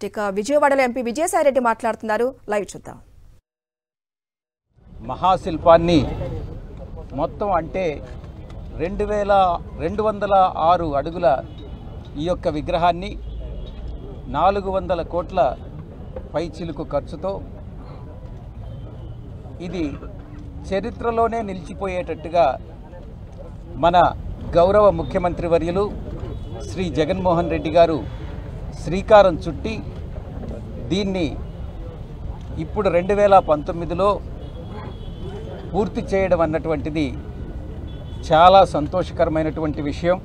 ఇక విజయవాడలో ఎంపీ విజయసాయిరెడ్డి మాట్లాడుతున్నారు. లైవ్ చూద్దాం. మహాశిల్పాన్ని మొత్తం అంటే 2206 అడుగుల ఈ యొక్క విగ్రహాన్ని 400 కోట్ల పైచిలుకు ఖర్చుతో ఇది చరిత్రలోనే నిలిచిపోయేటట్టుగా మన గౌరవ ముఖ్యమంత్రి వర్యులు శ్రీ జగన్మోహన్ రెడ్డి గారు శ్రీకారం చుట్టి దీన్ని ఇప్పుడు 2019లో పూర్తి చేయడం అన్నటువంటిది చాలా సంతోషకరమైనటువంటి విషయం.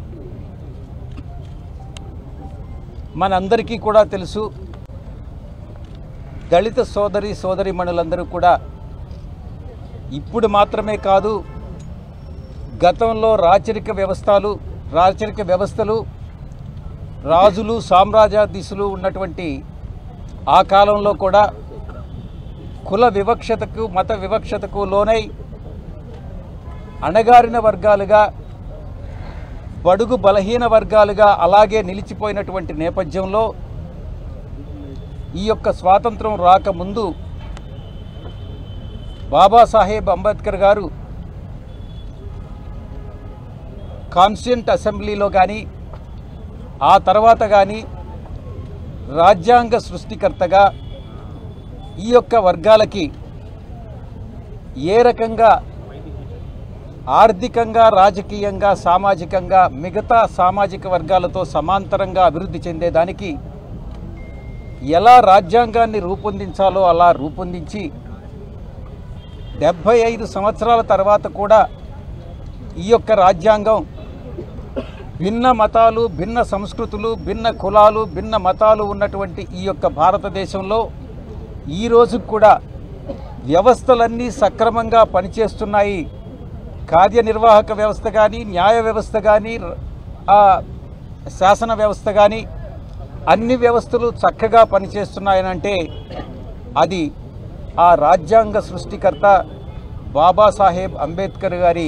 మనందరికీ కూడా తెలుసు, దళిత సోదరీమణులందరూ కూడా ఇప్పుడు మాత్రమే కాదు, గతంలో రాచరిక వ్యవస్థలు రాజులు సామ్రాజ్యాధీశులు ఉన్నటువంటి ఆ కాలంలో కూడా కుల వివక్షతకు మత వివక్షతకు లోనై అణగారిన వర్గాలుగా బడుగు బలహీన వర్గాలుగా అలాగే నిలిచిపోయినటువంటి నేపథ్యంలో ఈ యొక్క స్వాతంత్రం రాకముందు బాబాసాహెబ్ అంబేద్కర్ గారు కాన్స్టిట్యూంట్ అసెంబ్లీలో కానీ ఆ తర్వాత కానీ రాజ్యాంగ సృష్టికర్తగా ఈ యొక్క వర్గాలకి ఏ రకంగా ఆర్థికంగా రాజకీయంగా సామాజికంగా మిగతా సామాజిక వర్గాలతో సమాంతరంగా అభివృద్ధి చెందేదానికి ఎలా రాజ్యాంగాన్ని రూపొందించాలో అలా రూపొందించి 75 సంవత్సరాల తర్వాత కూడా ఈ యొక్క రాజ్యాంగం భిన్న మతాలు, భిన్న సంస్కృతులు, భిన్న కులాలు, భిన్న మతాలు ఉన్నటువంటి ఈ యొక్క భారతదేశంలో ఈరోజు కూడా వ్యవస్థలన్నీ సక్రమంగా పనిచేస్తున్నాయి. కార్యనిర్వాహక వ్యవస్థ కానీ, న్యాయ వ్యవస్థ కానీ, శాసన వ్యవస్థ కానీ అన్ని వ్యవస్థలు చక్కగా పనిచేస్తున్నాయనంటే అది ఆ రాజ్యాంగ సృష్టికర్త బాబాసాహెబ్ అంబేద్కర్ గారి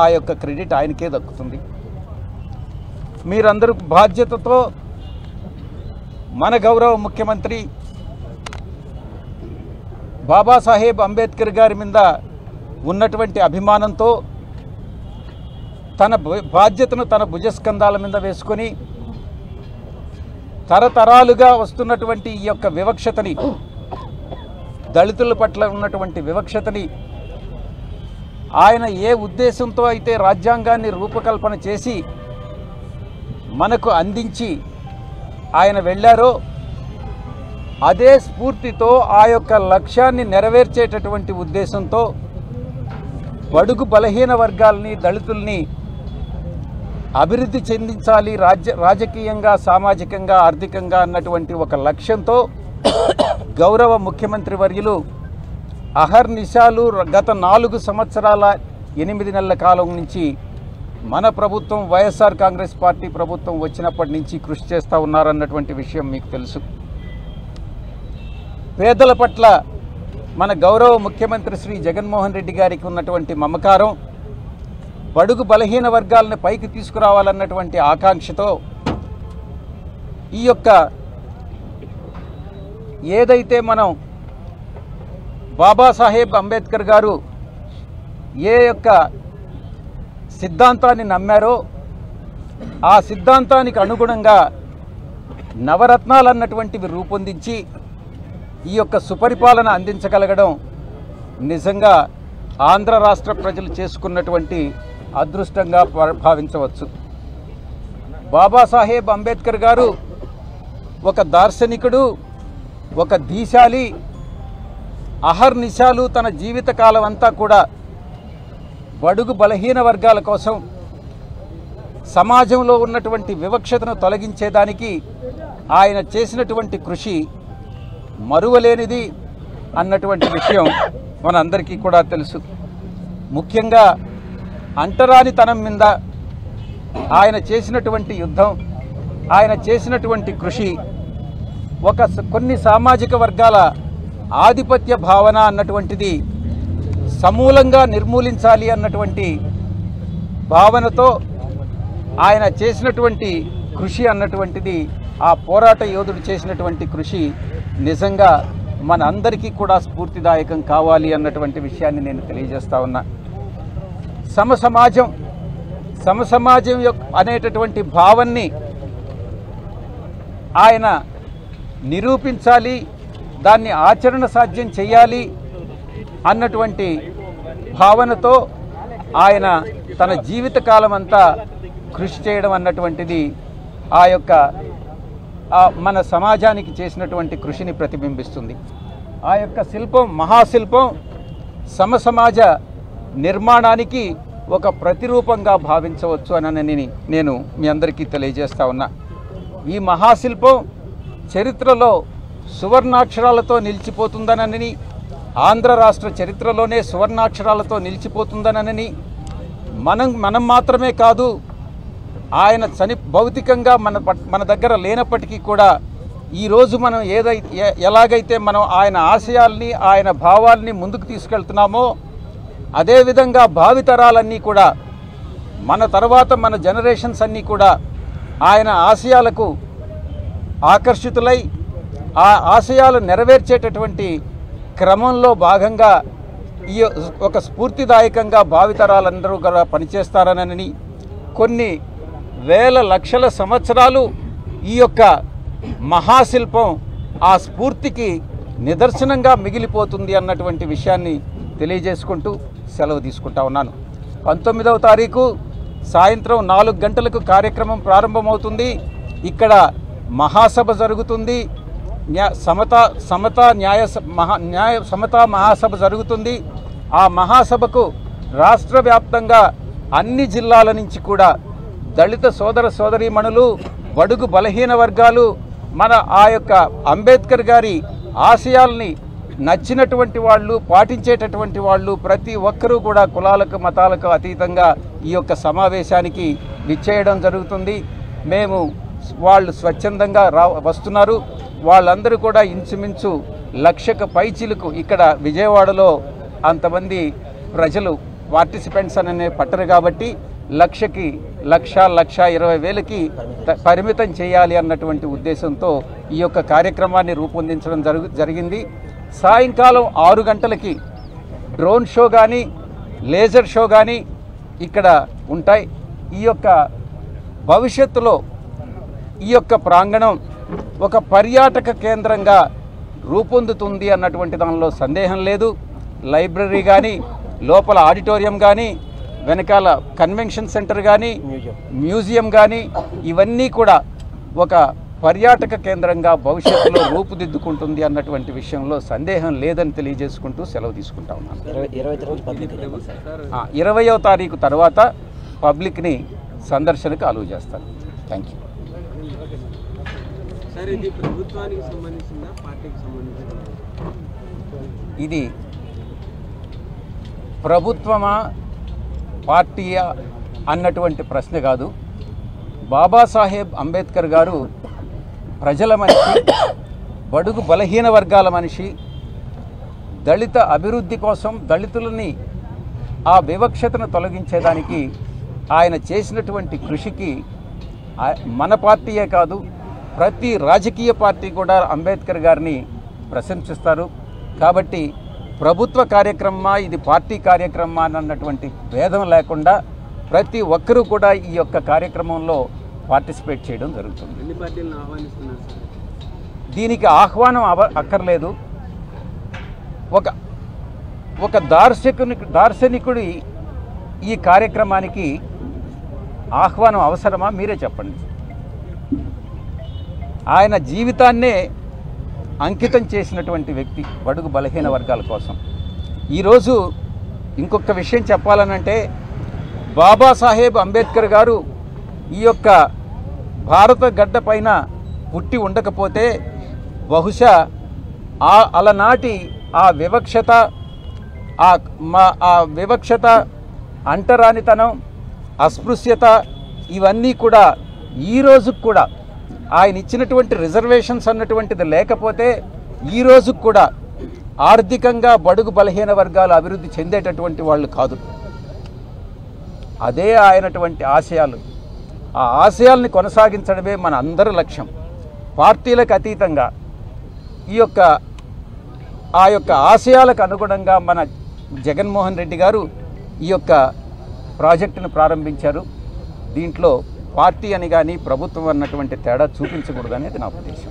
ఆ యొక్క క్రెడిట్ ఆయనకే దక్కుతుంది. మీరందరూ బాధ్యతతో మన గౌరవ ముఖ్యమంత్రి బాబాసాహెబ్ అంబేద్కర్ గారి మీద ఉన్నటువంటి అభిమానంతో తన బాధ్యతను తన భుజస్కంధాల మీద వేసుకొని తరతరాలుగా వస్తున్నటువంటి ఈ యొక్క వివక్షతని, దళితుల పట్ల ఉన్నటువంటి వివక్షతని ఆయన ఏ ఉద్దేశంతో అయితే రాజ్యాంగాన్ని రూపకల్పన చేసి మనకు అందించి ఆయన వెళ్ళారో అదే స్ఫూర్తితో ఆ యొక్క లక్ష్యాన్ని నెరవేర్చేటటువంటి ఉద్దేశంతో బడుగు బలహీన వర్గాలని, దళితుల్ని అభివృద్ధి చెందించాలి రాజకీయంగా, సామాజికంగా, ఆర్థికంగా అన్నటువంటి ఒక లక్ష్యంతో గౌరవ ముఖ్యమంత్రి వర్యులు అహర్నిశాలు గత 4 సంవత్సరాల 8 నెలల కాలం నుంచి మన ప్రభుత్వం వైఎస్ఆర్ కాంగ్రెస్ పార్టీ ప్రభుత్వం వచ్చినప్పటి నుంచి కృషి చేస్తూ ఉన్నారన్నటువంటి విషయం మీకు తెలుసు. పేదల పట్ల మన గౌరవ ముఖ్యమంత్రి శ్రీ జగన్మోహన్ రెడ్డి గారికి ఉన్నటువంటి మమకారం, బడుగు బలహీన వర్గాలను పైకి తీసుకురావాలన్నటువంటి ఆకాంక్షతో ఈ యొక్క ఏదైతే మనం బాబాసాహెబ్ అంబేద్కర్ గారు ఏ యొక్క సిద్ధాంతాన్ని నమ్మారో ఆ సిద్ధాంతానికి అనుగుణంగా నవరత్నాలు అన్నటువంటివి రూపొందించి ఈ యొక్క సుపరిపాలన అందించగలగడం నిజంగా ఆంధ్ర రాష్ట్ర ప్రజలు చేసుకున్నటువంటి అదృష్టంగా భావించవచ్చు. బాబాసాహెబ్ అంబేద్కర్ గారు ఒక దార్శనికుడు, ఒక దీశాలి. అహర్నిశాలు తన జీవితకాలం అంతా కూడా బడుగు బలహీన వర్గాల కోసం, సమాజంలో ఉన్నటువంటి వివక్షతను తొలగించేదానికి ఆయన చేసినటువంటి కృషి మరువలేనిది అన్నటువంటి విషయం మనందరికీ కూడా తెలుసు. ముఖ్యంగా అంటరానితనం మీద ఆయన చేసినటువంటి యుద్ధం, ఆయన చేసినటువంటి కృషి కొన్ని సామాజిక వర్గాల ఆధిపత్య భావన అన్నటువంటిది సమూలంగా నిర్మూలించాలి అన్నటువంటి భావనతో ఆయన చేసినటువంటి కృషి అన్నటువంటిది ఆ పోరాట యోధుడు చేసినటువంటి కృషి నిజంగా మన అందరికీ కూడా స్ఫూర్తిదాయకం కావాలి అన్నటువంటి విషయాన్ని నేను తెలియజేస్తా ఉన్నా. సమసమాజం అనేటటువంటి భావాన్ని ఆయన నిరూపించాలి, దాన్ని ఆచరణ సాధ్యం చేయాలి అన్నటువంటి భావనతో ఆయన తన జీవితకాలం అంతా కృషి చేయడం అన్నటువంటిది మన సమాజానికి చేసినటువంటి కృషిని ప్రతిబింబిస్తుంది. ఆ యొక్క శిల్పం, మహాశిల్పం సమసమాజ నిర్మాణానికి ఒక ప్రతిరూపంగా భావించవచ్చు అని నేను మీ అందరికీ తెలియజేస్తా ఉన్నా. ఈ మహాశిల్పం చరిత్రలో సువర్ణాక్షరాలతో నిలిచిపోతుందనని, ఆంధ్ర రాష్ట్ర చరిత్రలోనే సువర్ణాక్షరాలతో నిలిచిపోతుందనని, మనం మాత్రమే కాదు, ఆయన భౌతికంగా మన దగ్గర లేనప్పటికీ కూడా ఈరోజు మనం ఎలాగైతే మనం ఆయన ఆశయాల్ని, ఆయన భావాల్ని ముందుకు తీసుకెళ్తున్నామో అదేవిధంగా భావితరాలన్నీ కూడా, మన తర్వాత మన జనరేషన్స్ అన్నీ కూడా ఆయన ఆశయాలకు ఆకర్షితులై ఆ ఆశయాలు నెరవేర్చేటటువంటి క్రమంలో భాగంగా ఈ ఒక స్ఫూర్తిదాయకంగా భావితరాలందరూ కూడా పనిచేస్తారనని, కొన్ని వేల లక్షల సంవత్సరాలు ఈ యొక్క మహాశిల్పం ఆ స్ఫూర్తికి నిదర్శనంగా మిగిలిపోతుంది అన్నటువంటి విషయాన్ని తెలియజేసుకుంటూ సెలవు తీసుకుంటా ఉన్నాను. 19వ తారీఖు సాయంత్రం 4 గంటలకు కార్యక్రమం ప్రారంభమవుతుంది. ఇక్కడ మహాసభ జరుగుతుంది. సమతా మహాసభ జరుగుతుంది. ఆ మహాసభకు రాష్ట్ర వ్యాప్తంగా అన్ని జిల్లాల నుంచి కూడా దళిత సోదర సోదరీమణులు, బడుగు బలహీన వర్గాలు, మన ఆ యొక్క అంబేద్కర్ గారి ఆశయాల్ని నచ్చినటువంటి వాళ్ళు, పాటించేటటువంటి వాళ్ళు ప్రతి ఒక్కరూ కూడా కులాలకు మతాలకు అతీతంగా ఈ యొక్క సమావేశానికి విచ్చేయడం జరుగుతుంది. వాళ్ళు స్వచ్ఛందంగా వస్తున్నారు. వాళ్ళందరూ కూడా ఇంచుమించు 1,00,000 పైచిలకు ఇక్కడ విజయవాడలో అంతమంది ప్రజలు పార్టిసిపెంట్స్ అనే పట్టరు కాబట్టి 1,00,000కి 1,20,000కి పరిమితం చేయాలి అన్నటువంటి ఉద్దేశంతో ఈ యొక్క కార్యక్రమాన్ని రూపొందించడం జరిగింది. సాయంకాలం 6 గంటలకి డ్రోన్ షో కానీ, లేజర్ షో కానీ ఇక్కడ ఉంటాయి. ఈ యొక్క భవిష్యత్తులో ఈ యొక్క ప్రాంగణం ఒక పర్యాటక కేంద్రంగా రూపొందుతుంది అన్నటువంటి దానిలో సందేహం లేదు. లైబ్రరీ కానీ, లోపల ఆడిటోరియం కానీ, వెనకాల కన్వెన్షన్ సెంటర్ కానీ, మ్యూజియం కానీ, ఇవన్నీ కూడా ఒక పర్యాటక కేంద్రంగా భవిష్యత్తులో రూపుదిద్దుకుంటుంది అన్నటువంటి విషయంలో సందేహం లేదని తెలియజేసుకుంటూ సెలవు తీసుకుంటా ఉన్నాను. 20వ తారీఖు తర్వాత పబ్లిక్ని సందర్శనకు అలౌ చేస్తాను. Thank you. ఇది ప్రభుత్వమా పార్టీయా అన్నటువంటి ప్రశ్న కాదు. బాబాసాహెబ్ అంబేద్కర్ గారు ప్రజల మనిషి, బడుగు బలహీన వర్గాల మనిషి, దళిత అభివృద్ధి కోసం, దళితులని ఆ వివక్షతను తొలగించేదానికి ఆయన చేసినటువంటి కృషికి మన పార్టీయే కాదు, ప్రతి రాజకీయ పార్టీ కూడా అంబేద్కర్ గారిని ప్రశంసిస్తారు. కాబట్టి ప్రభుత్వ కార్యక్రమమా, ఇది పార్టీ కార్యక్రమమా అన్నటువంటి భేదం లేకుండా ప్రతి ఒక్కరూ కూడా ఈ యొక్క కార్యక్రమంలో పార్టిసిపేట్ చేయడం జరుగుతుంది. దీనికి ఆహ్వానం అక్కర్లేదు. ఒక దార్శనికుడి ఈ కార్యక్రమానికి ఆహ్వానం అవసరమా? మీరే చెప్పండి. ఆయన జీవితాన్నే అంకితం చేసినటువంటి వ్యక్తి బడుగు బలహీన వర్గాల కోసం. ఈరోజు ఇంకొక విషయం చెప్పాలనంటే, బాబాసాహెబ్ అంబేద్కర్ గారు ఈ యొక్క భారత గడ్డ పైన పుట్టి ఉండకపోతే బహుశా అలనాటి ఆ వివక్షత, అంటరానితనం, అస్పృశ్యత ఇవన్నీ కూడా ఈ రోజుకు కూడా ఆయన ఇచ్చినటువంటి రిజర్వేషన్స్ అన్నటువంటిది లేకపోతే ఈ రోజుకు కూడా ఆర్థికంగా బడుగు బలహీన వర్గాలు అభివృద్ధి చెందేటటువంటి వాళ్ళు కాదు. అదే ఆయనటువంటి ఆశయాలు. ఆ ఆశయాల్ని కొనసాగించడమే మన అందరి లక్ష్యం. పార్టీలకు అతీతంగా ఆ యొక్క ఆశయాలకు అనుగుణంగా మన జగన్మోహన్ రెడ్డి గారు ఈ యొక్క ప్రాజెక్టును ప్రారంభించారు. దీంట్లో పార్టీ అని కానీ ప్రభుత్వం అన్నటువంటి తేడా చూపించకూడదనేది నా ఉద్దేశం.